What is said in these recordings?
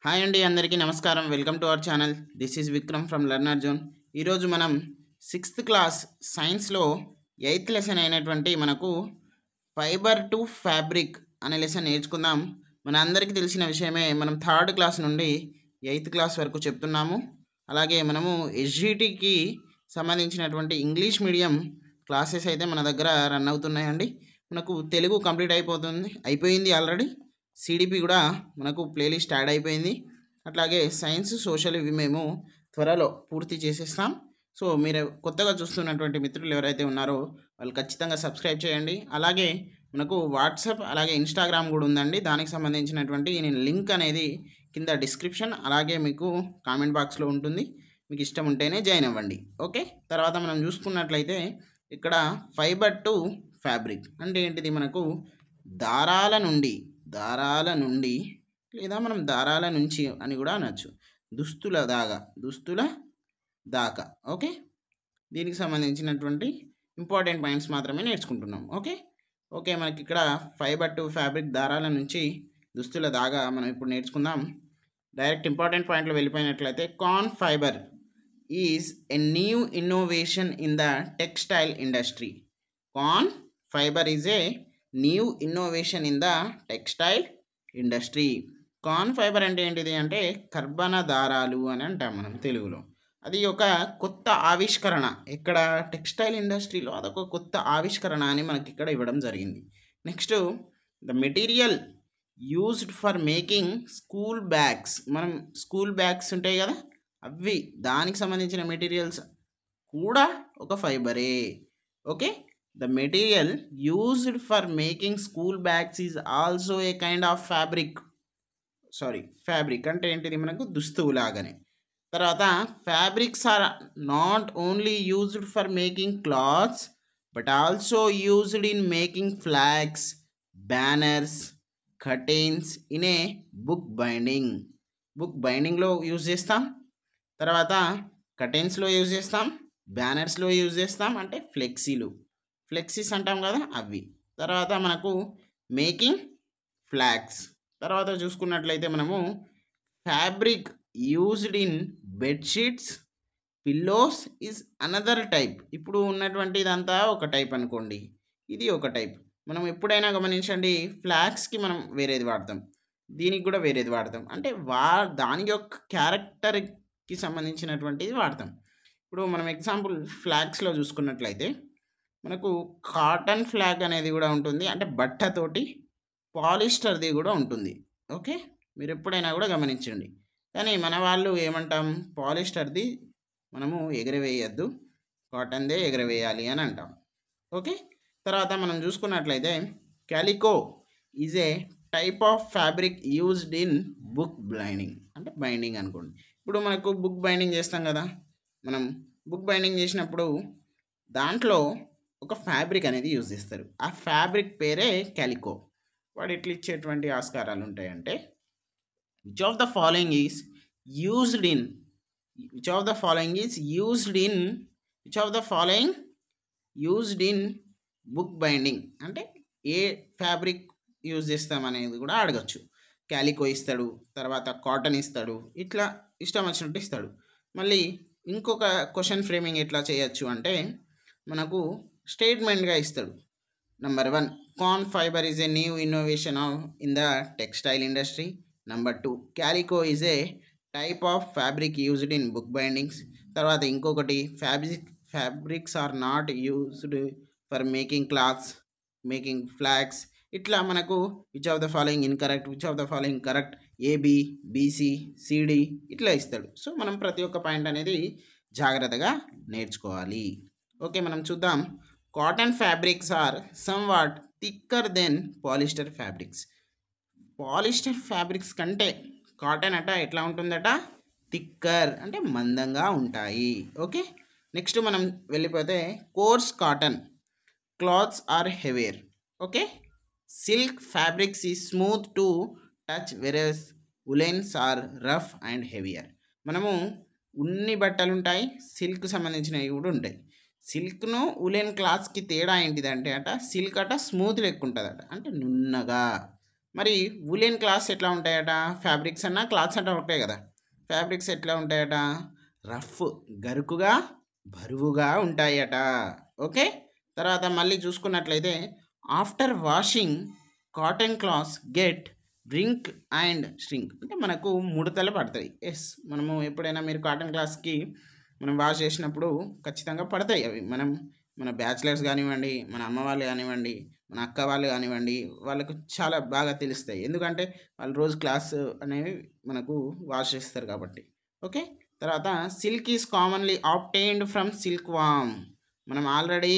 Hi అండి, అందరికీ నమస్కారం. Welcome to our channel. This is Vikram from learner zone. ఈరోజు మనం 6th క్లాస్ సైన్స్లో 8th లెసన్ అయినటువంటి మనకు ఫైబర్ టు ఫ్యాబ్రిక్ అనే లెసన్ నేర్చుకుందాం. మన అందరికీ తెలిసిన విషయమే, మనం 3rd క్లాస్ నుండి 8th క్లాస్ వరకు చెప్తున్నాము. అలాగే మనము ఎస్జిటికి సంబంధించినటువంటి ఇంగ్లీష్ మీడియం క్లాసెస్ అయితే మన దగ్గర రన్ అవుతున్నాయండి. మనకు తెలుగు కంప్లీట్ అయిపోయింది ఆల్రెడీ. సిడిపి కూడా మనకు ప్లేలిస్ట్ యాడ్ అయిపోయింది. అట్లాగే సైన్స్, సోషల్ ఇవి మేము త్వరలో పూర్తి చేసేస్తాం. సో మీరు కొత్తగా చూస్తున్నటువంటి మిత్రులు ఎవరైతే ఉన్నారో వాళ్ళు ఖచ్చితంగా సబ్స్క్రైబ్ చేయండి. అలాగే మనకు వాట్సాప్ అలాగే ఇన్స్టాగ్రామ్ కూడా ఉందండి. దానికి సంబంధించినటువంటి నేను లింక్ అనేది కింద డిస్క్రిప్షన్ అలాగే మీకు కామెంట్ బాక్స్లో ఉంటుంది. మీకు ఇష్టం ఉంటేనే జాయిన్ అవ్వండి. ఓకే, తర్వాత మనం చూసుకున్నట్లయితే ఇక్కడ ఫైబర్ టు ఫ్యాబ్రిక్ అంటే ఏంటిది? మనకు దారాల నుండి లేదా మనం దారాల నుంచి అని కూడా అనొచ్చు. దుస్తుల దాకా. ఓకే, దీనికి సంబంధించినటువంటి ఇంపార్టెంట్ పాయింట్స్ మాత్రమే నేర్చుకుంటున్నాం. ఓకే, మనకి ఇక్కడ ఫైబర్ టు ఫ్యాబ్రిక్, దారాల నుంచి దుస్తుల దాకా మనం ఇప్పుడు నేర్చుకుందాం. డైరెక్ట్ ఇంపార్టెంట్ పాయింట్లో వెళ్ళిపోయినట్లయితే, corn fibre is a new innovation in the textile industry. Corn fibre is a new innovation in the textile industry. Corn fibre అంటే ఏంటిది అంటే కర్బన దారాలు అని అంటాం మనం తెలుగులో. అది ఒక కొత్త ఆవిష్కరణ. ఇక్కడ టెక్స్టైల్ ఇండస్ట్రీలో అదొక కొత్త ఆవిష్కరణ అని మనకి ఇక్కడ ఇవ్వడం జరిగింది. Next, the material used for making school bags. మనం స్కూల్ బ్యాగ్స్ ఉంటాయి కదా, అవి దానికి సంబంధించిన మెటీరియల్స్ కూడా ఒక ఫైబరే. Okay, the material used for making school bags is also a kind of fabric అంటే ఏంటిది? మనకు దుస్తువు లాగానే. తర్వాత fabrics are not only used for making clothes but also used in making flags, banners, curtains in a book బైండింగ్లో use చేస్తాం. తర్వాత కర్టెన్స్లో use చేస్తాం, బ్యానర్స్లో యూజ్ చేస్తాం, అంటే ఫ్లెక్సీస్ అంటాం కదా అవి. తర్వాత మనకు మేకింగ్ ఫ్లాగ్స్. తర్వాత చూసుకున్నట్లయితే మనము fabric used in bedsheets, pillows is another type. ఇప్పుడు ఉన్నటువంటి ఇదంతా ఒక టైప్ అనుకోండి, ఇది ఒక టైప్. మనం ఎప్పుడైనా గమనించండి, ఫ్లాగ్స్కి మనం వేరేది వాడతాం, దీనికి కూడా వేరేది వాడతాం. అంటే దాని యొక్క క్యారెక్టర్కి సంబంధించినటువంటిది వాడతాం. ఇప్పుడు మనం ఎగ్జాంపుల్ ఫ్లాగ్స్లో చూసుకున్నట్లయితే మనకు కాటన్ ఫ్లాగ్ అనేది కూడా ఉంటుంది, అంటే బట్టతోటి. పాలిస్టర్ది కూడా ఉంటుంది. ఓకే, మీరు ఎప్పుడైనా కూడా గమనించండి. కానీ మన వాళ్ళు ఏమంటాం? పాలిస్టర్ది మనము ఎగరవేయద్దు, కాటన్దే ఎగరవేయాలి అని అంటాం. ఓకే, తర్వాత మనం చూసుకున్నట్లయితే calico is a type of fabric used in book binding, అంటే బైండింగ్ అనుకోండి. ఇప్పుడు మనకు బుక్ బైండింగ్ చేస్తాం కదా, మనం బుక్ బైండింగ్ చేసినప్పుడు దాంట్లో ఒక ఫ్యాబ్రిక్ అనేది యూజ్ చేస్తారు. ఆ ఫ్యాబ్రిక్ పేరే క్యాలికో. వాడు ఇట్లా ఇచ్చేటువంటి ఆస్కారాలు ఉంటాయంటే, which of the following is used in book binding, అంటే ఏ ఫ్యాబ్రిక్ యూజ్ చేస్తామనేది కూడా అడగచ్చు. క్యాలికో ఇస్తాడు, తర్వాత కాటన్ ఇస్తాడు, ఇట్లా ఇష్టం వచ్చినట్టు ఇస్తాడు. మళ్ళీ ఇంకొక క్వశ్చన్ ఫ్రేమింగ్ ఎట్లా చేయొచ్చు అంటే, మనకు స్టేట్మెంట్గా ఇస్తాడు. Number 1, corn fibre is a new innovation in the textile industry. Number 2, calico is a type of fabric used in book bindings. తర్వాత ఇంకొకటి, fabrics are not used for making clothes, making flags. ఇట్లా మనకు which of the following incorrect, which of the following correct, AB, BC, CD ఇట్లా ఇస్తాడు. So మనం ప్రతి ఒక్క point అనేది జాగ్రత్తగా నేర్చుకోవాలి. ఓకే, మనం చూద్దాం. Cotton fabrics are somewhat thicker than polyester fabrics. Polyester fabrics కంటే కాటన్ అట ఎట్లా ఉంటుందట? థిక్కర్, అంటే మందంగా ఉంటాయి. ఓకే, నెక్స్ట్ మనం వెళ్ళిపోతే coarse cotton clothes are heavier. Okay, silk fabrics ఈ smooth to touch versus woollens are rough and heavier. మనము ఉన్ని బట్టలు ఉంటాయి, సిల్క్ సంబంధించినవి కూడా ఉంటాయి. సిల్క్ను ఉలెన్ క్లాత్స్కి తేడా ఏంటిదంటే సిల్క్ స్మూత్ లెక్క ఉంటుందట, అంటే నున్నగా. మరి ఉలెన్ క్లాత్స్ ఎట్లా ఉంటాయట? ఫ్యాబ్రిక్స్ అన్నా క్లాత్స్ అంటే ఒకటే కదా. ఫ్యాబ్రిక్స్ ఎట్లా ఉంటాయట? రఫ్, గరుకుగా, బరువుగా ఉంటాయట. ఓకే. తర్వాత మళ్ళీ చూసుకున్నట్లయితే after washing cotton clothes get drink and స్ట్రింక్, అంటే మనకు ముడతలు పడతాయి. ఎస్, మనము ఎప్పుడైనా మీరు కాటన్ క్లాత్స్కి మనం వాష్ చేసినప్పుడు ఖచ్చితంగా పడతాయి అవి. మన బ్యాచిలర్స్ కానివ్వండి, మన అమ్మ వాళ్ళు కానివ్వండి, మన అక్క వాళ్ళు కానివ్వండి, వాళ్ళకు చాలా బాగా తెలుస్తాయి. ఎందుకంటే వాళ్ళు రోజు క్లాస్ అనేవి మనకు వాష్ చేస్తారు కాబట్టి. ఓకే. తర్వాత silk is commonly obtained from silk worm. మనం ఆల్రెడీ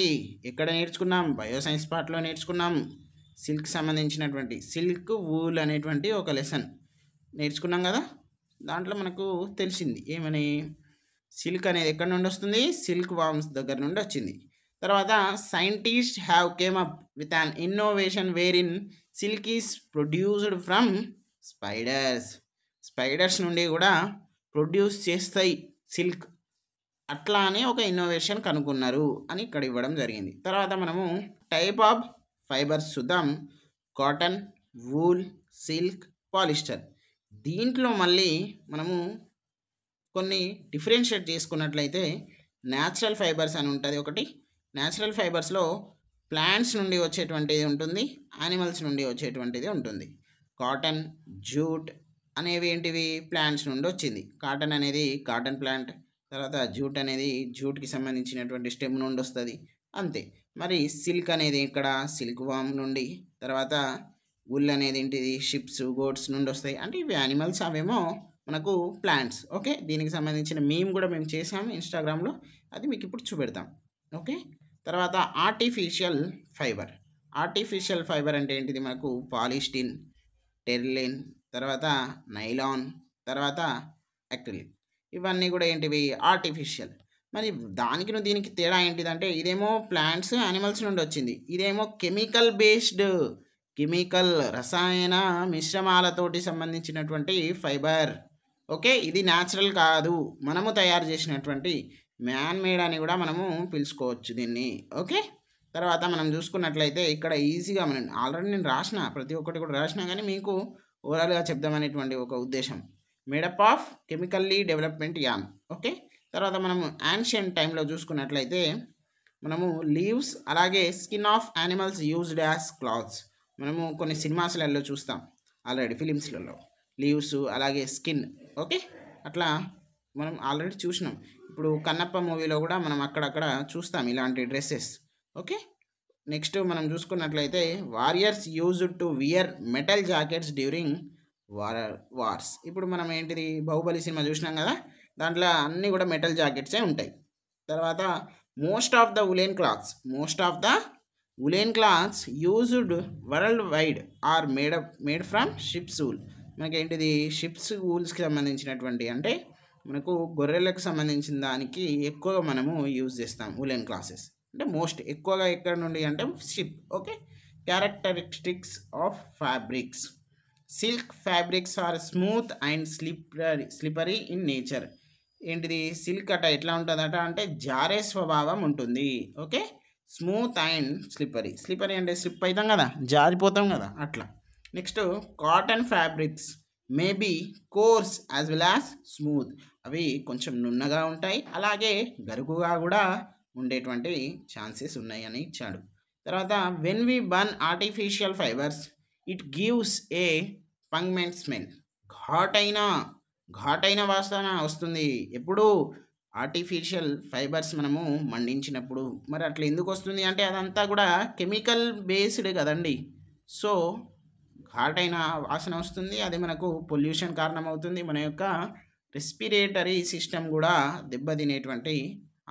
ఎక్కడ నేర్చుకున్నాం? బయోసైన్స్ పార్ట్లో నేర్చుకున్నాం. సిల్క్ సంబంధించినటువంటి సిల్క్ వూల్ అనేటువంటి ఒక లెసన్ నేర్చుకున్నాం కదా. దాంట్లో మనకు తెలిసింది ఏమని, సిల్క్ అనేది ఎక్కడి నుండి వస్తుంది? సిల్క్ వామ్స్ దగ్గర నుండి వచ్చింది. తర్వాత scientist have came up with an innovation where in silk is produced from spiders. Spiders నుండి కూడా ప్రొడ్యూస్ చేస్తాయి సిల్క్, అట్లా అని ఒక ఇన్నోవేషన్ కనుక్కున్నారు అని ఇక్కడ ఇవ్వడం జరిగింది. తర్వాత మనము టైప్ ఆఫ్ ఫైబర్స్ చూద్దాం. Cotton, wool, silk, polyester. దీంట్లో మళ్ళీ మనము కొన్ని డిఫరెన్షియేట్ చేసుకున్నట్లయితే న్యాచురల్ ఫైబర్స్ అని ఉంటుంది ఒకటి. న్యాచురల్ ఫైబర్స్లో ప్లాంట్స్ నుండి వచ్చేటువంటిది ఉంటుంది, యానిమల్స్ నుండి వచ్చేటువంటిది ఉంటుంది. కాటన్, జూట్ అనేవి ఏంటివి? ప్లాంట్స్ నుండి వచ్చింది. కాటన్ అనేది కాటన్ ప్లాంట్, తర్వాత జూట్ అనేది జూట్కి సంబంధించినటువంటి స్టెమ్ నుండి వస్తుంది, అంతే. మరి సిల్క్ అనేది ఇక్కడ సిల్క్ వామ్ నుండి, తర్వాత ఉల్ అనేది ఏంటిది? షిప్స్, గోట్స్ నుండి వస్తాయి. అంటే ఇవి యానిమల్స్, అవేమో మనకు ప్లాంట్స్. ఓకే. దీనికి సంబంధించిన మీమ్ కూడా మేము చేసాము ఇన్స్టాగ్రామ్లో, అది మీకు ఇప్పుడు చూపెడతాం. ఓకే. తర్వాత ఆర్టిఫిషియల్ ఫైబర్. ఆర్టిఫిషియల్ ఫైబర్ అంటే ఏంటిది? మనకు పాలిస్టిన్, టెర్లిన్, తర్వాత నైలాన్, తర్వాత అక్రిలిక్, ఇవన్నీ కూడా ఏంటివి? ఆర్టిఫిషియల్. మరి దానికి దీనికి తేడా ఏంటిదంటే ఇదేమో ప్లాంట్స్, యానిమల్స్ నుండి వచ్చింది, ఇదేమో కెమికల్ బేస్డ్, కెమికల్ రసాయన మిశ్రమాలతోటి సంబంధించినటువంటి ఫైబర్. ఓకే. ఇది న్యాచురల్ కాదు, మనము తయారు చేసినటువంటి మ్యాన్ మేడ్ అని కూడా మనము పిలుచుకోవచ్చు దీన్ని. ఓకే. తర్వాత మనం చూసుకున్నట్లయితే ఇక్కడ ఈజీగా మనం ఆల్రెడీ నేను రాసిన ప్రతి ఒక్కటి కూడా రాసిన, కానీ మీకు ఓవరాల్గా చెప్దామనేటువంటి ఒక ఉద్దేశం. Made up of chemically development an. Okay. తర్వాత మనము యాన్షియంట్ టైంలో చూసుకున్నట్లయితే మనము లీవ్స్, అలాగే skin of animals used as clothes. మనము కొన్ని సినిమాస్లలో చూస్తాం ఆల్రెడీ, ఫిలిమ్స్లలో లీవ్స్, అలాగే స్కిన్. ఓకే. అట్లా మనం ఆల్రెడీ చూసినాం. ఇప్పుడు కన్నప్ప మూవీలో కూడా మనం అక్కడక్కడ చూస్తాం ఇలాంటి డ్రెస్సెస్. ఓకే. నెక్స్ట్ మనం చూసుకున్నట్లయితే warriors used to wear metal jackets during wars. ఇప్పుడు మనం ఏంటిది? బాహుబలి సినిమా చూసినాం కదా, దాంట్లో అన్నీ కూడా మెటల్ జాకెట్సే ఉంటాయి. తర్వాత most of the woollen clothes used worldwide are made from sheep's wool. మనకేంటిది? షిప్స్ వూల్స్కి సంబంధించినటువంటి, అంటే మనకు గొర్రెలకు సంబంధించిన దానికి ఎక్కువగా మనము యూజ్ చేస్తాం ఉలెన్ క్లాసెస్. అంటే మోస్ట్ ఎక్కువగా ఎక్కడ నుండి అంటే ship. Okay. Characteristics of fabrics. Silk fabrics are smooth and slippery in nature. ఏంటిది? సిల్క్ అట ఎట్లా ఉంటుందట అంటే జారే స్వభావం ఉంటుంది. ఓకే. స్మూత్ అండ్ స్లిపరీ అంటే స్లిప్ అవుతాం కదా, జారిపోతాం కదా, అట్లా. Next cotton fabrics may be coarse as well as smooth. అవి కొంచెం నున్నగా ఉంటాయి, అలాగే గరుకుగా కూడా ఉండేటువంటి ఛాన్సెస్ ఉన్నాయి అని ఇచ్చాడు. తర్వాత when we burn artificial fibres it gives a pungent smell. ఘాటైన ఘాటైన వాసన వస్తుంది ఎప్పుడు? ఆర్టిఫిషియల్ ఫైబర్స్ మనము మండించినప్పుడు. మరి అట్లా ఎందుకు వస్తుంది అంటే అదంతా కూడా కెమికల్ బేస్డ్ కదండి. సో ఘాటైన వాసన వస్తుంది, అది మనకు పొల్యూషన్ కారణమవుతుంది, మన యొక్క రెస్పిరేటరీ సిస్టమ్ కూడా దెబ్బతినేటువంటి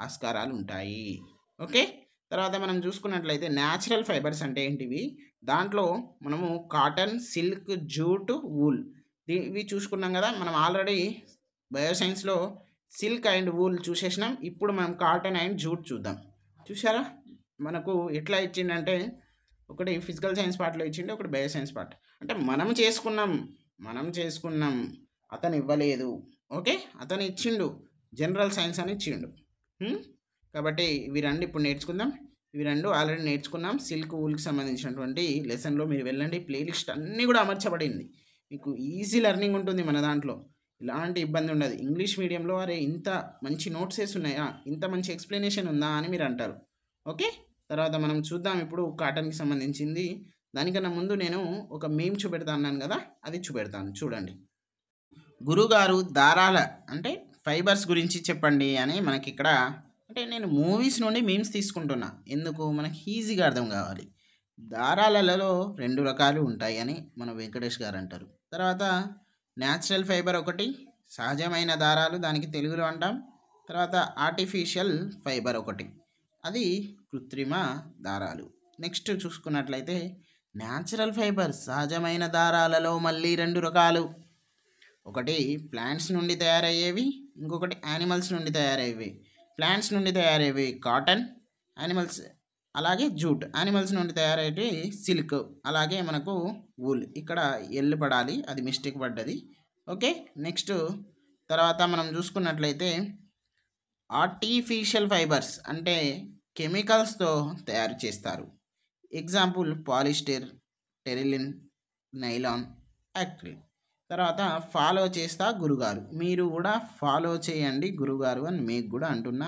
ఆస్కారాలు ఉంటాయి. ఓకే. తర్వాత మనం చూసుకున్నట్లయితే న్యాచురల్ ఫైబర్స్ అంటే ఏంటివి? దాంట్లో మనము కాటన్, సిల్క్, జూట్, వూల్ ఇవి చూసుకున్నాం కదా. మనం ఆల్రెడీ బయోసైన్స్లో సిల్క్ అండ్ వూల్ చూసేసినాం. ఇప్పుడు మనం కాటన్ అండ్ జూట్ చూద్దాం. చూసారా మనకు ఎట్లా ఇచ్చిండంటే ఒకటి ఫిజికల్ సైన్స్ పార్ట్లో ఇచ్చిండు, ఒకటి బయో సైన్స్ పార్ట్. అంటే మనం చేసుకున్నాం, అతను ఇవ్వలేదు. ఓకే. అతను ఇచ్చిండు, జనరల్ సైన్స్ అని ఇచ్చిండు. కాబట్టి ఇవి రండి ఇప్పుడు నేర్చుకుందాం. ఇవి 2 ఆల్రెడీ నేర్చుకున్నాం. సిల్క్, వూల్‌కి సంబంధించినటువంటి లెసన్‌లో మీరు వెళ్ళండి. ప్లేలిస్ట్ అన్నీ కూడా అమర్చబడింది. మీకు ఈజీ లెర్నింగ్ ఉంటుంది మన దాంట్లో. ఎలాంటి ఇబ్బంది ఉండదు. ఇంగ్లీష్ మీడియంలో అరే! ఇంత మంచి నోట్స్ ఉన్నాయా? ఇంత మంచి ఎక్స్‌ప్లనేషన్ ఉందా? అని మీరు అంటారు. ఓకే. తర్వాత మనం చూద్దాం ఇప్పుడు కాటన్‌కి సంబంధించింది. దానికన్నా ముందు నేను ఒక మీమ్ చూపెడతా అన్నాను కదా! అది చూపెడతాను చూడండి. గురుగారు దారాల అంటే ఫైబర్స్ గురించి చెప్పండి అని మనకిక్కడ అంటే నేను మూవీస్ నుండి మీమ్స్ తీసుకుంటున్నా. ఎందుకు? మనకి ఈజీగా అర్థం కావాలి. దారాలలో 2 రకాలు ఉంటాయి అని మన వెంకటేష్ గారు అంటారు. తర్వాత న్యాచురల్ ఫైబర్ ఒకటి, సహజమైన దారాలు దానికి తెలుగులో అంటాం. తర్వాత ఆర్టిఫిషియల్ ఫైబర్ ఒకటి. అది కృత్రిమ దారాలు. నెక్స్ట్ చూసుకున్నట్లయితే న్యాచురల్ ఫైబర్ సహజమైన దారాలలో మళ్ళీ 2 రకాలు. ఒకటి ప్లాంట్స్ నుండి తయారయ్యేవి, ఇంకొకటి యానిమల్స్ నుండి తయారయ్యేవి. ప్లాంట్స్ నుండి తయారయ్యేవి కాటన్, యానిమల్స్ అలాగే జూట్. యానిమల్స్ నుండి తయారయ్యేవి సిల్క్, అలాగే మనకు వూల్. ఇక్కడ ఎల్లు పడాలి, అది మిస్టేక్ పడ్డది. ఓకే. నెక్స్ట్ తర్వాత మనం చూసుకున్నట్లయితే ఆర్టిఫిషియల్ ఫైబర్స్ అంటే కెమికల్స్తో తయారు చేస్తారు. Example polyester, terylene, nylon, acrylic. తర్వాత ఫాలో చేస్తా గురుగారు. మీరు కూడా ఫాలో చేయండి గురుగారు అని మీకు కూడా అంటున్నా.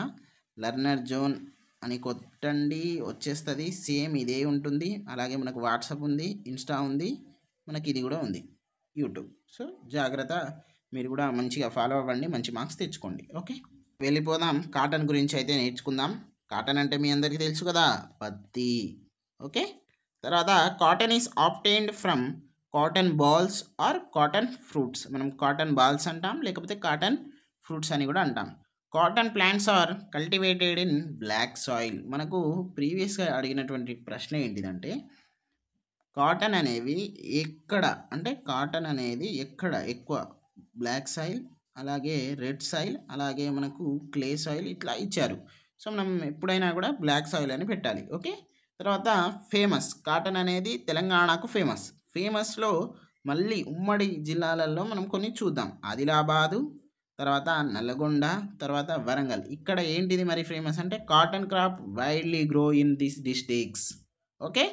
లెర్నర్ జోన్ అని కొట్టండి, వచ్చేస్తుంది. సేమ్ ఇదే ఉంటుంది. అలాగే మనకు వాట్సాప్ ఉంది, ఇన్స్టా ఉంది, మనకి ఇది కూడా ఉంది యూట్యూబ్. సో జాగ్రత్త, మీరు కూడా మంచిగా ఫాలో అవ్వండి, మంచి మార్క్స్ తెచ్చుకోండి. ఓకే. వెళ్ళిపోదాం. కాటన్ గురించి అయితే నేర్చుకుందాం. కాటన్ అంటే మీ అందరికీ తెలుసు కదా, పత్తి. ఓకే. తర్వాత cotton is obtained from cotton balls or cotton fruits. మనం కాటన్ బాల్స్ అంటాం, లేకపోతే కాటన్ ఫ్రూట్స్ అని కూడా అంటాం. Cotton plants are cultivated in black soil. మనకు ప్రీవియస్గా అడిగినటువంటి ప్రశ్న ఏంటిదంటే కాటన్ అనేవి ఎక్కడ అంటే కాటన్ అనేది ఎక్కడ ఎక్కువ బ్లాక్ సాయిల్, అలాగే రెడ్ సాయిల్, అలాగే మనకు క్లే సాయిల్ ఇట్లా ఇచ్చారు. సో మనం ఎప్పుడైనా కూడా బ్లాక్ సాయిల్ అని పెట్టాలి. ఓకే. తర్వాత ఫేమస్ కాటన్ అనేది తెలంగాణకు ఫేమస్. ఫేమస్లో మళ్ళీ ఉమ్మడి జిల్లాలలో మనం కొన్ని చూద్దాం. ఆదిలాబాదు, తర్వాత నల్లగొండ, తర్వాత వరంగల్. ఇక్కడ ఏంటిది మరి ఫేమస్ అంటే cotton crop widely grow in this districts. Okay.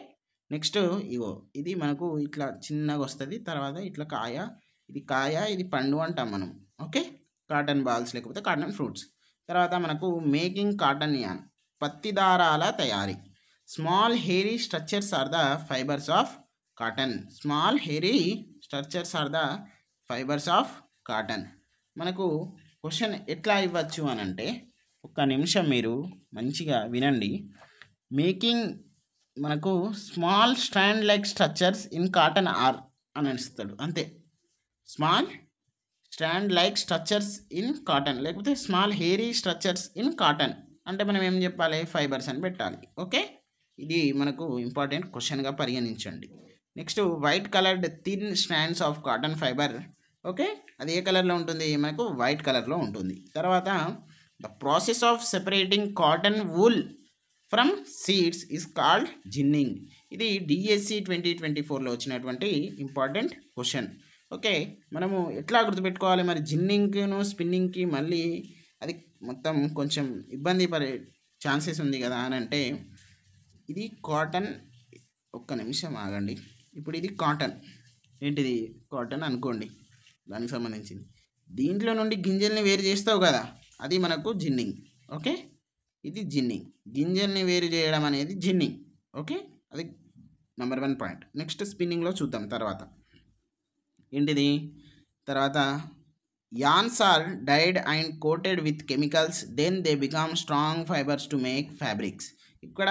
Next ఇగో ఇది మనకు ఇట్లా చిన్నగా వస్తుంది, తర్వాత ఇట్లా కాయ, ఇది కాయ, ఇది పండు అంటాం మనం. ఓకే. కాటన్ బాల్స్ లేకపోతే కాటన్ ఫ్రూట్స్. తర్వాత మనకు మేకింగ్ కాటన్ యాన్ పత్తి దారాల తయారీ. Small hairy structures are the fibres of cotton. Small hairy structures are the fibres of cotton. మనకు క్వశ్చన్ ఎట్లా ఇవ్వచ్చు అని అంటే ఒక్క నిమిషం మీరు మంచిగా వినండి. మేకింగ్ మనకు small strand like structures in cotton are అని అనిస్తాడు అంతే. Small strand like structures in cotton, లేకపోతే small hairy structures in cotton అంటే మనం ఏం చెప్పాలి, ఫైబర్స్ అని పెట్టాలి. ఓకే. ఇది మనకు ఇంపార్టెంట్ క్వశ్చన్గా పరిగణించండి. Next white coloured thin strands of cotton fibre. Okay. అది ఏ కలర్లో ఉంటుంది, మనకు వైట్ కలర్లో ఉంటుంది. తర్వాత the process of separating cotton wool from seeds is called ginning. ఇది డిఎస్సి 2024లో వచ్చినటువంటి ఇంపార్టెంట్ క్వశ్చన్. ఓకే. మనము ఎట్లా గుర్తుపెట్టుకోవాలి మరి జిన్నింగ్ను స్పిన్నింగ్కి మళ్ళీ అది మొత్తం కొంచెం ఇబ్బంది పడే ఛాన్సెస్ ఉంది కదా అని అంటే ఇది కాటన్. ఒక్క నిమిషం ఆగండి. ఇప్పుడు ఇది కాటన్, ఏంటిది కాటన్ అనుకోండి, దానికి సంబంధించింది. దీంట్లో నుండి గింజల్ని వేరు చేస్తావు కదా, అది మనకు జిన్నింగ్. ఓకే. ఇది జిన్నింగ్, గింజల్ని వేరు చేయడం అనేది జిన్నింగ్. ఓకే. అది నెంబర్ 1 పాయింట్. నెక్స్ట్ స్పిన్నింగ్లో చూద్దాం తర్వాత ఏంటిది. తర్వాత yarns are dyed and coated with chemicals, then they become strong fibres to make fabrics. ఇక్కడ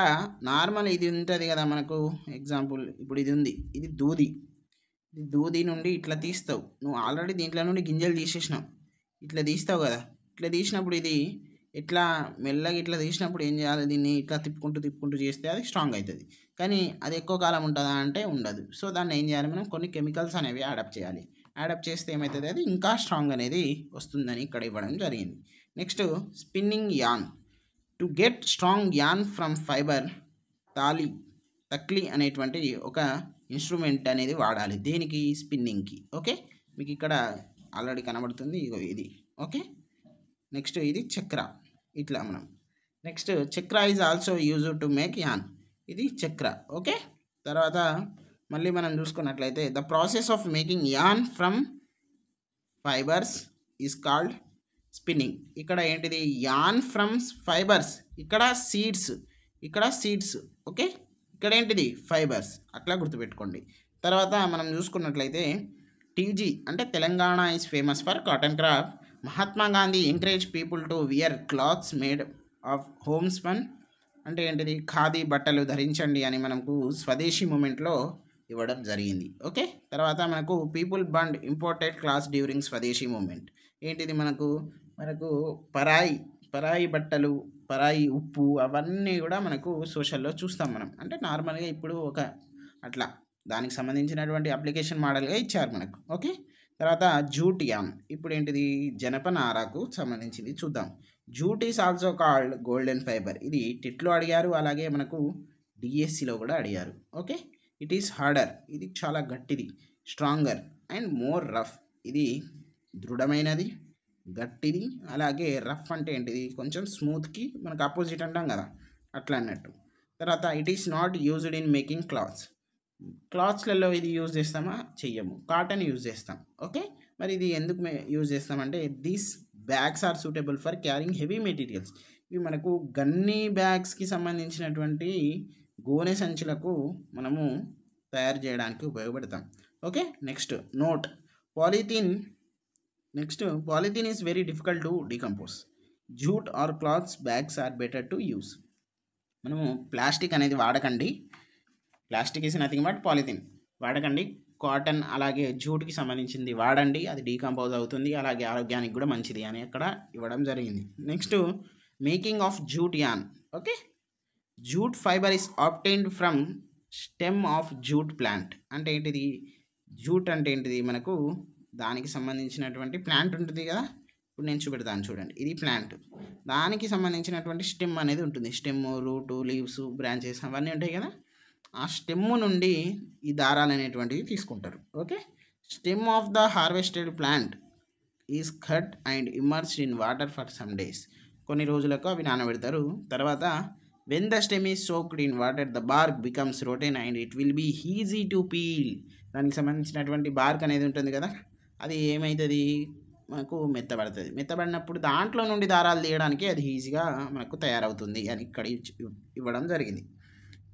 నార్మల్ ఇది ఉంటుంది కదా మనకు, ఎగ్జాంపుల్ ఇప్పుడు ఇది ఉంది, ఇది దూది. ఇది దూది నుండి ఇట్లా తీస్తావు నువ్వు, ఆల్రెడీ దీంట్లో నుండి గింజలు తీసేసినావు, ఇట్లా తీస్తావు కదా. ఇట్లా తీసినప్పుడు ఇది ఇట్లా మెల్లగా ఇట్లా తీసినప్పుడు ఏం చేయాలి, దీన్ని ఇట్లా తిప్పుకుంటూ తిప్పుకుంటూ చేస్తే అది స్ట్రాంగ్ అవుతుంది. కానీ అది ఎక్కువ కాలం ఉంటుందా అంటే ఉండదు. సో దాన్ని ఏం చేయాలి, మనం కొన్ని కెమికల్స్ అనేవి యాడప్ చేయాలి. యాడప్ చేస్తే ఏమవుతుంది, అది ఇంకా స్ట్రాంగ్ అనేది వస్తుందని ఇక్కడ ఇవ్వడం జరిగింది. Next spinning yarn. To get strong yarn from fibre takli అనేటువంటి ఒక ఇన్స్ట్రుమెంట్ అనేది వాడాలి. దేనికి, స్పిన్నింగ్కి. ఓకే. మీకు ఇక్కడ ఆల్రెడీ కనబడుతుంది, ఇగో ఇది. ఓకే. నెక్స్ట్ ఇది చక్ర, ఇట్లా మనం నెక్స్ట్ చక్ర is also use to make an. ఇది చక్ర. ఓకే. తర్వాత మళ్ళీ మనం చూసుకున్నట్లయితే the process of making an from fibres is called spinning. ఇక్కడ ఏంటిది యాన్ ఫ్రమ్ ఫైబర్స్, ఇక్కడ సీడ్స్. ఓకే. ఇక్కడ ఏంటిది ఫైబర్స్, అట్లా గుర్తుపెట్టుకోండి. తర్వాత మనం చూసుకున్నట్లయితే టీజీ అంటే Telangana is famous for cotton craft. Mahatma Gandhi encourage people to wear clothes made of homespun. అంటే ఏంటిది ఖాదీ బట్టలు ధరించండి అని మనకు స్వదేశీ మూమెంట్లో ఇవ్వడం జరిగింది. ఓకే. తర్వాత మనకు people bund imported clothes during స్వదేశీ మూమెంట్. ఏంటిది మనకు పరాయి బట్టలు, పరాయి ఉప్పు అవన్నీ కూడా మనకు సోషల్లో చూస్తాం మనం. అంటే నార్మల్గా ఇప్పుడు ఒక అట్లా దానికి సంబంధించినటువంటి అప్లికేషన్ మోడల్గా ఇచ్చారు మనకు. ఓకే. తర్వాత జూట్ యాన్. ఇప్పుడు ఏంటిది జనపనారకు సంబంధించింది చూద్దాం. Jute is also called golden fibre. ఇది టిట్లో అడిగారు, అలాగే మనకు డిఎస్సిలో కూడా అడిగారు. ఓకే. It is harder. ఇది చాలా గట్టిది. Stronger and more rough. ఇది దృఢమైనది, గట్టిది. అలాగే రఫ్ అంటే ఏంటిది కొంచెం స్మూత్కి మనకు ఆపోజిట్ అంటాం కదా, అట్లా అన్నట్టు. తర్వాత it is not used in making క్లాత్స్లలో ఇది యూజ్ చేస్తామా, చెయ్యము. కాటన్ యూజ్ చేస్తాం. ఓకే. మరి ఇది ఎందుకు యూజ్ చేస్తామంటే these bags are suitable for carrying heavy materials. ఇవి మనకు గన్నీ బ్యాగ్స్కి సంబంధించినటువంటి గోనె సంచులకు మనము తయారు చేయడానికి ఉపయోగపడతాం. Okay. Next note polythene is very difficult to decompose. Jute or clothes bags are better to use. మనము ప్లాస్టిక్ అనేది వాడకండి. Plastic is nothing but polythene వాడకండి. కాటన్ అలాగే జూట్కి సంబంధించింది వాడండి, అది డీకంపోజ్ అవుతుంది, అలాగే ఆరోగ్యానికి కూడా మంచిది అని అక్కడ ఇవ్వడం జరిగింది. Next making of jute yarn. Okay. Jute fibre is obtained from stem of jute plant. అంటే ఏంటిది జూట్ అంటే ఏంటిది మనకు దానికి సంబంధించినటువంటి ప్లాంట్ ఉంటుంది కదా. ఇప్పుడు నేను చూపెడతాను చూడండి. ఇది ప్లాంట్, దానికి సంబంధించినటువంటి స్టెమ్ అనేది ఉంటుంది. స్టెమ్, రూటు, లీవ్స్, బ్రాంచెస్ అవన్నీ ఉంటాయి కదా. ఆ స్టెమ్ నుండి ఈ దారాలు అనేటువంటివి తీసుకుంటారు. Okay. Stem of the harvested plant is cut and immersed in water for some days. కొన్ని రోజులకు అవి నానబెడతారు. తర్వాత when the stem is soaked in water the bark becomes rotten and it will be easy to peel. దానికి సంబంధించినటువంటి BARC అనేది ఉంటుంది కదా, అది ఏమవుతుంది మనకు మెత్తబడినప్పుడు దాంట్లో నుండి దారాలు తీయడానికి అది ఈజీగా మనకు తయారవుతుంది అని ఇక్కడ ఇవ్వడం జరిగింది.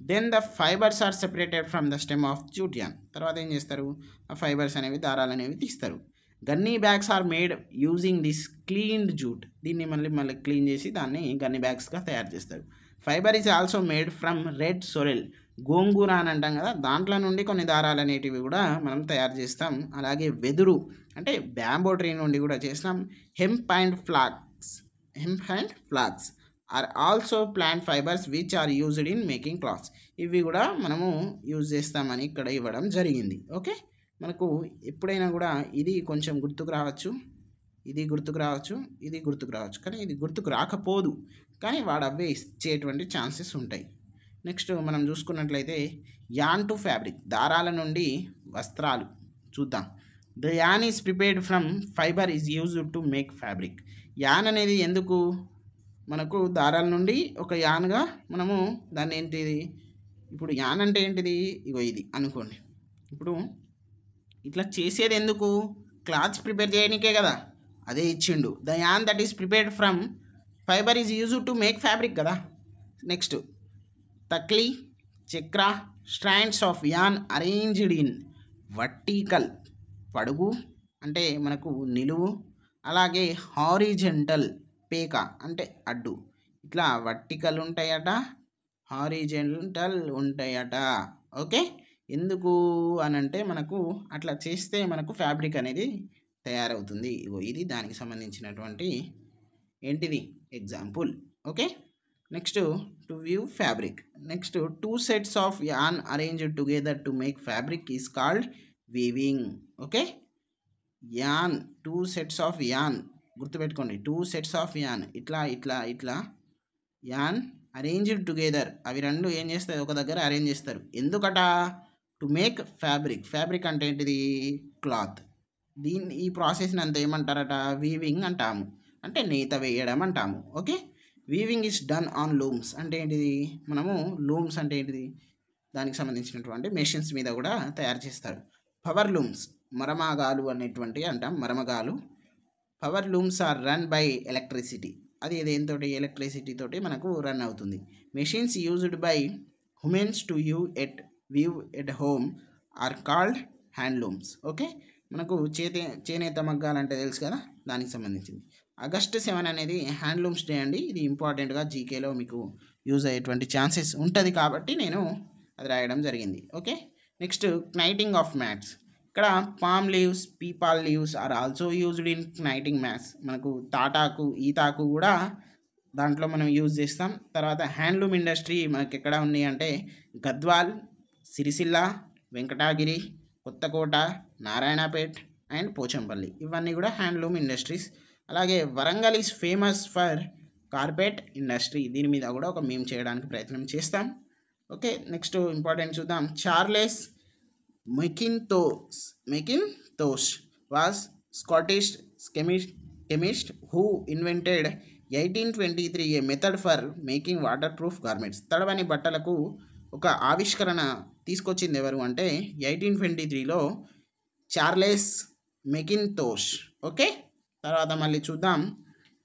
Then the fibres are separated from the stem of jute yarn. తర్వాత ఏం చేస్తారు, ఆ ఫైబర్స్ అనేవి దారాలు అనేవి తీస్తారు. Gunny bags are made using this cleaned jute. దీన్ని మళ్ళీ క్లీన్ చేసి దాన్ని గన్నీ బ్యాగ్స్గా తయారు చేస్తారు. Fibre is also made from red sorrel. Gongura అని అంటాం కదా, దాంట్లో నుండి కొన్ని దారాలు అనేటివి కూడా మనం తయారు చేస్తాం. అలాగే వెదురు అంటే బ్యాంబో ట్రీ నుండి కూడా చేస్తాం. Hemp and flax are also plant fibres which are used in making clothes. ఇవి కూడా మనము యూజ్ చేస్తామని ఇక్కడ ఇవ్వడం జరిగింది. ఓకే. మనకు ఎప్పుడైనా కూడా ఇది కొంచెం గుర్తుకు రావచ్చు, ఇది గుర్తుకు రావచ్చు, కానీ ఇది గుర్తుకు రాకపోదు, కానీ వాడు అవే ఇచ్చేటువంటి ఛాన్సెస్ ఉంటాయి. నెక్స్ట్ మనం చూసుకున్నట్లయితే యాన్ టు ఫ్యాబ్రిక్, దారాల నుండి వస్త్రాలు చూద్దాం. The an is prepared from fibre is used to make fabric. An అనేది ఎందుకు మనకు దారాల నుండి ఒక యాన్గా మనము దాన్ని ఏంటిది, ఇప్పుడు యాన్ అంటే ఏంటిది, ఇగో ఇది అనుకోండి. ఇప్పుడు ఇట్లా చేసేది ఎందుకు, క్లాత్స్ ప్రిపేర్ చేయడానికే కదా, అదే ఇచ్చిండు. The yarn that is prepared from fibre is used to make fabric కదా. నెక్స్ట్ తక్లీ, చక్ర, strands of yarn arranged in vertical, పడుగు అంటే మనకు నిలువు, అలాగే హారిజెంటల్, పేక అంటే అడ్డు. ఇట్లా వర్టికల్ ఉంటాయట, హారిజెంటల్ ఉంటాయట. ఓకే. ఎందుకు అని అంటే మనకు అట్లా చేస్తే మనకు ఫ్యాబ్రిక్ అనేది తయారవుతుంది. ఇది దానికి సంబంధించినటువంటి ఏంటిది example. Okay. Next to view fabric. Next 2 sets of yarn arranged together to make fabric is called weaving. Okay. An 2 sets of an గుర్తుపెట్టుకోండి. 2 sets ఆఫ్ యాన్ ఇట్లా యాన్ అరేంజ్డ్ టుగెదర్, అవి రెండు ఏం చేస్తారు, ఒక దగ్గర అరేంజ్ చేస్తారు. ఎందుకట, టు మేక్ ఫ్యాబ్రిక్ అంటే ఏంటిది క్లాత్. ఈ ప్రాసెస్ని అంతా ఏమంటారట, వీవింగ్ అంటాము, అంటే నేత వేయడం అంటాము. Okay. Weaving is done on looms అంటే ఏంటిది, మనము లూమ్స్ అంటే ఏంటిది, దానికి సంబంధించినటువంటి మెషిన్స్ మీద కూడా తయారు చేస్తారు. పవర్ లూమ్స్ మరమగాలు అనేటువంటి అంటాం, మరమగాలు. Power looms are run by electricity, అది దేంతో, ఎలక్ట్రిసిటీ తోటి మనకు రన్ అవుతుంది. Machines used by humans to weave at home are called handlooms. Okay, మనకు చేనేత మగ్గాలు అంటే తెలుసు కదా, దానికి సంబంధించింది. ఆగస్ట్ 7 అనేది హ్యాండ్లూమ్స్ డే అండి. ఇది ఇంపార్టెంట్గా జీకేలో మీకు యూజ్ అయ్యేటువంటి ఛాన్సెస్ ఉంటుంది కాబట్టి నేను అది రాయడం జరిగింది. Okay, next knitting of mats. ఇక్కడ palm leaves, peepal leaves are also used in knitting mats. మనకు తాటాకు, ఈతాకు కూడా దాంట్లో మనం యూజ్ చేస్తాం. తర్వాత హ్యాండ్లూమ్ ఇండస్ట్రీ మనకి ఎక్కడ ఉంది అంటే గద్వాల్, సిరిసిల్ల, వెంకటాగిరి, కొత్తకోట, నారాయణపేట్ అండ్ పోచంపల్లి, ఇవన్నీ కూడా హ్యాండ్లూమ్ ఇండస్ట్రీస్. అలాగే Warangal is famous for carpet industry, దీని మీద కూడా ఒక మేము చేయడానికి ప్రయత్నం చేస్తాం. ఓకే, నెక్స్ట్ ఇంపార్టెంట్ చూద్దాం. Charles Macintosh was Scottish chemist who invented 1823 a method for making waterproof garments. తడవని బట్టలకు ఒక ఆవిష్కరణ తీసుకొచ్చింది ఎవరు అంటే 1823లో చార్లెస్ మెకింతోష్. ఓకే, తర్వాత మళ్ళీ చూద్దాం.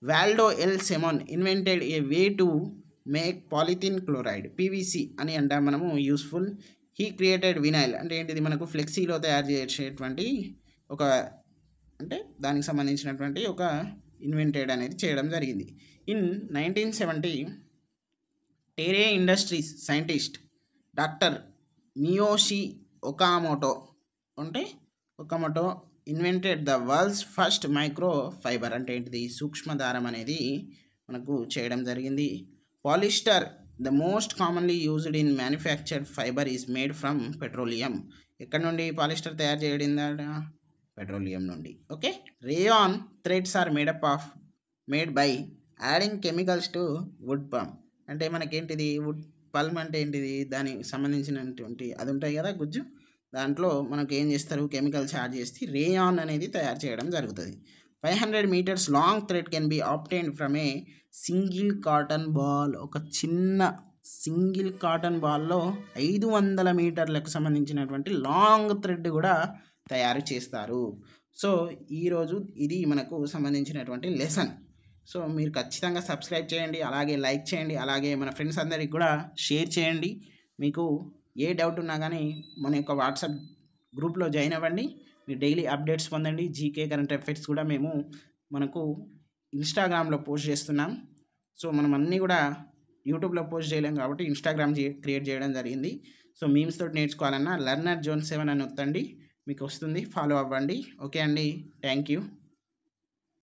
Waldo L Semon invented a way to make polythene chloride, PVC అని అంటాం మనము, యూస్ఫుల్. హీ క్రియేటెడ్ వినైల్ అంటే ఏంటిది, మనకు ఫ్లెక్సీలో తయారు చేసేటువంటి ఒక అంటే దానికి సంబంధించినటువంటి ఒక ఇన్వెంటెడ్ అనేది చేయడం జరిగింది. In 1970 Toray industries scientist doctor Miyoshi Okamoto invented the world's first microfibre అంటే ఏంటిది, సూక్ష్మదారం అనేది మనకు చేయడం జరిగింది. Polyester the most commonly used in manufactured fibre is made from petroleum. ఎక్కడ నుండి పాలిస్టర్ తయారు చేయడిందట, పెట్రోలియం నుండి. Okay, rayon threads are made by adding chemicals to wood pulp అంటే మనకేంటిది, వుడ్ పల్మ్ అంటే ఏంటిది, దానికి సంబంధించినటువంటి అది ఉంటాయి కదా గుజ్జు, దాంట్లో మనకు ఏం చేస్తారు, కెమికల్స్ యాడ్ చేసి రేయాన్ అనేది తయారు చేయడం జరుగుతుంది. 500 meters long thread can be obtained from a single cotton ball. ఒక చిన్న సింగిల్ కాటన్ బాల్లో 500 మీటర్లకు సంబంధించినటువంటి లాంగ్ థ్రెడ్ కూడా తయారు చేస్తారు. సో ఈరోజు ఇది మనకు సంబంధించినటువంటి లెసన్. సో మీరు ఖచ్చితంగా సబ్స్క్రైబ్ చేయండి, అలాగే లైక్ చేయండి, అలాగే మన ఫ్రెండ్స్ అందరికి కూడా షేర్ చేయండి. మీకు ఏ డౌట్ ఉన్నా కానీ మన యొక్క వాట్సాప్ గ్రూప్లో జాయిన్ అవ్వండి, మీరు డైలీ అప్డేట్స్ పొందండి. జీకే కరెంట్ అఫైర్స్ కూడా మేము మనకు ఇన్స్టాగ్రామ్లో పోస్ట్ చేస్తున్నాం. సో మనం అన్నీ కూడా యూట్యూబ్లో పోస్ట్ చేయలేం కాబట్టి ఇన్స్టాగ్రామ్ క్రియేట్ చేయడం జరిగింది. సో మీమ్స్ తోటి నేర్చుకోవాలన్నా లెర్నర్ జోన్ 7 అని వస్తుంది, మీకు వస్తుంది, ఫాలో అవ్వండి. ఓకే అండి, థ్యాంక్ యూ.